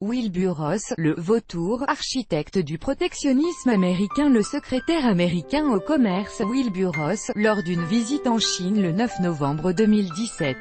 Wilbur Ross, le « vautour », architecte du protectionnisme américain. Le secrétaire américain au commerce, Wilbur Ross, lors d'une visite en Chine le 9 novembre 2017.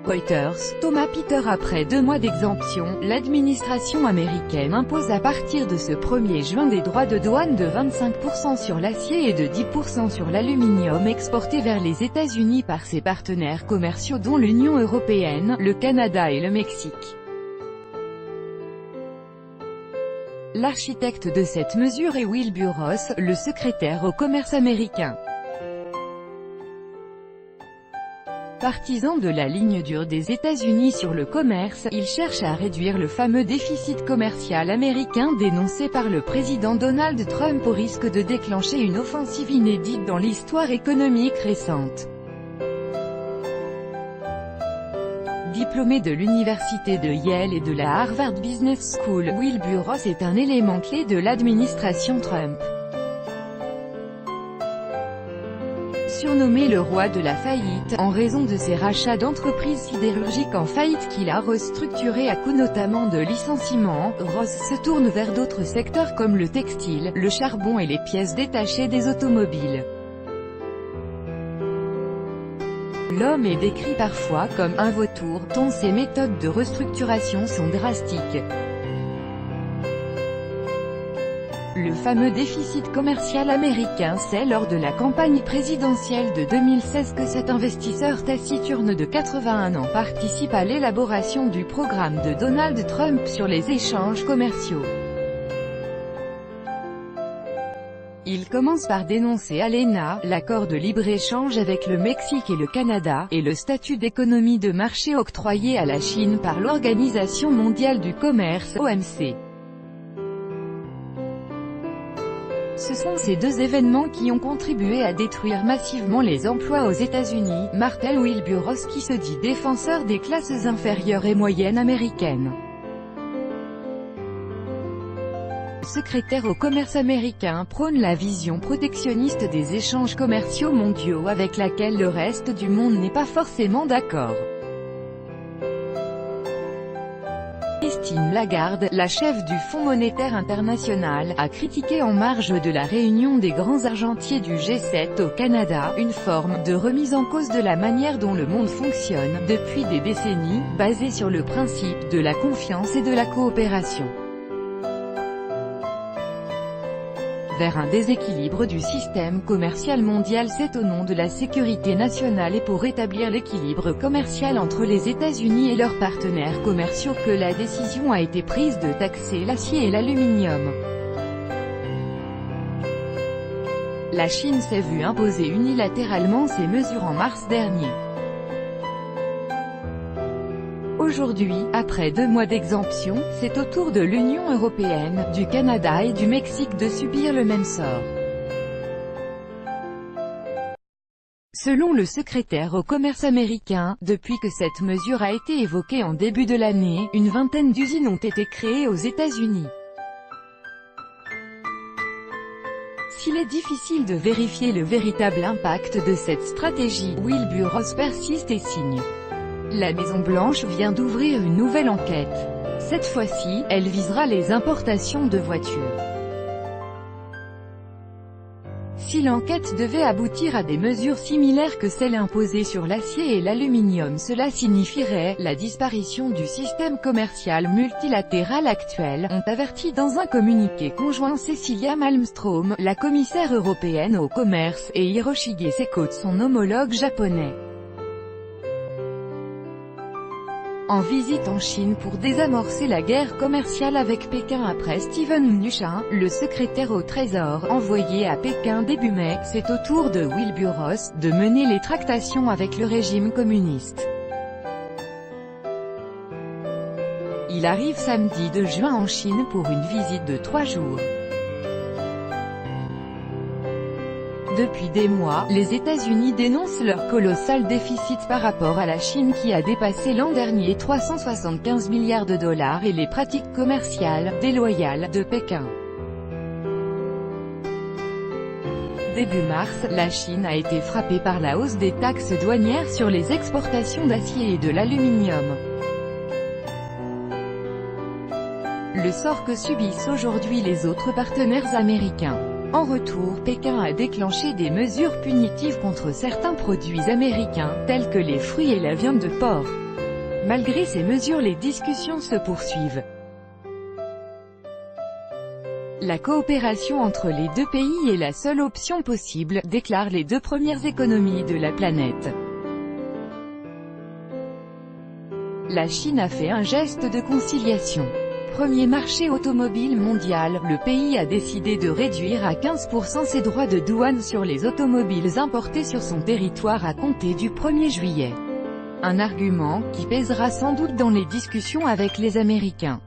Reuters, Thomas Peter. Après 2 mois d'exemption, l'administration américaine impose à partir de ce 1er juin des droits de douane de 25% sur l'acier et de 10% sur l'aluminium exporté vers les États-Unis par ses partenaires commerciaux dont l'Union européenne, le Canada et le Mexique. L'architecte de cette mesure est Wilbur Ross, le secrétaire au commerce américain. Partisan de la ligne dure des États-Unis sur le commerce, il cherche à réduire le fameux déficit commercial américain dénoncé par le président Donald Trump au risque de déclencher une offensive inédite dans l'histoire économique récente. Diplômé de l'université de Yale et de la Harvard Business School, Wilbur Ross est un élément clé de l'administration Trump. Surnommé le roi de la faillite, en raison de ses rachats d'entreprises sidérurgiques en faillite qu'il a restructurées à coup notamment de licenciements, Ross se tourne vers d'autres secteurs comme le textile, le charbon et les pièces détachées des automobiles. L'homme est décrit parfois comme un vautour, tant ses méthodes de restructuration sont drastiques. Le fameux déficit commercial américain, c'est lors de la campagne présidentielle de 2016 que cet investisseur taciturne de 81 ans participe à l'élaboration du programme de Donald Trump sur les échanges commerciaux. Il commence par dénoncer l'ALENA, l'accord de libre-échange avec le Mexique et le Canada, et le statut d'économie de marché octroyé à la Chine par l'Organisation mondiale du commerce, OMC. Ce sont ces 2 événements qui ont contribué à détruire massivement les emplois aux États-Unis, martèle Wilbur Ross qui se dit défenseur des classes inférieures et moyennes américaines. Le secrétaire au commerce américain prône la vision protectionniste des échanges commerciaux mondiaux avec laquelle le reste du monde n'est pas forcément d'accord. Christine Lagarde, la chef du Fonds monétaire international, a critiqué en marge de la réunion des grands argentiers du G7 au Canada, une forme de remise en cause de la manière dont le monde fonctionne, depuis des décennies, basée sur le principe de la confiance et de la coopération. Vers un déséquilibre du système commercial mondial, c'est au nom de la sécurité nationale et pour rétablir l'équilibre commercial entre les États-Unis et leurs partenaires commerciaux que la décision a été prise de taxer l'acier et l'aluminium. La Chine s'est vue imposer unilatéralement ces mesures en mars dernier. Aujourd'hui, après 2 mois d'exemption, c'est au tour de l'Union européenne, du Canada et du Mexique de subir le même sort. Selon le secrétaire au commerce américain, depuis que cette mesure a été évoquée en début de l'année, une vingtaine d'usines ont été créées aux États-Unis. S'il est difficile de vérifier le véritable impact de cette stratégie, Wilbur Ross persiste et signe. La Maison-Blanche vient d'ouvrir une nouvelle enquête. Cette fois-ci, elle visera les importations de voitures. Si l'enquête devait aboutir à des mesures similaires que celles imposées sur l'acier et l'aluminium, cela signifierait la disparition du système commercial multilatéral actuel, ont averti dans un communiqué conjoint Cecilia Malmström, la commissaire européenne au commerce, et Hiroshige Seko, son homologue japonais. En visite en Chine pour désamorcer la guerre commerciale avec Pékin après Steven Mnuchin, le secrétaire au Trésor, envoyé à Pékin début mai, c'est au tour de Wilbur Ross de mener les tractations avec le régime communiste. Il arrive samedi 2 juin en Chine pour une visite de 3 jours. Depuis des mois, les États-Unis dénoncent leur colossal déficit par rapport à la Chine qui a dépassé l'an dernier 375 milliards de dollars et les pratiques commerciales déloyales de Pékin. Début mars, la Chine a été frappée par la hausse des taxes douanières sur les exportations d'acier et de l'aluminium. le sort que subissent aujourd'hui les autres partenaires américains. En retour, Pékin a déclenché des mesures punitives contre certains produits américains, tels que les fruits et la viande de porc. Malgré ces mesures, les discussions se poursuivent. La coopération entre les deux pays est la seule option possible, déclarent les deux premières économies de la planète. La Chine a fait un geste de conciliation. Premier marché automobile mondial, le pays a décidé de réduire à 15% ses droits de douane sur les automobiles importées sur son territoire à compter du 1er juillet. Un argument qui pèsera sans doute dans les discussions avec les Américains.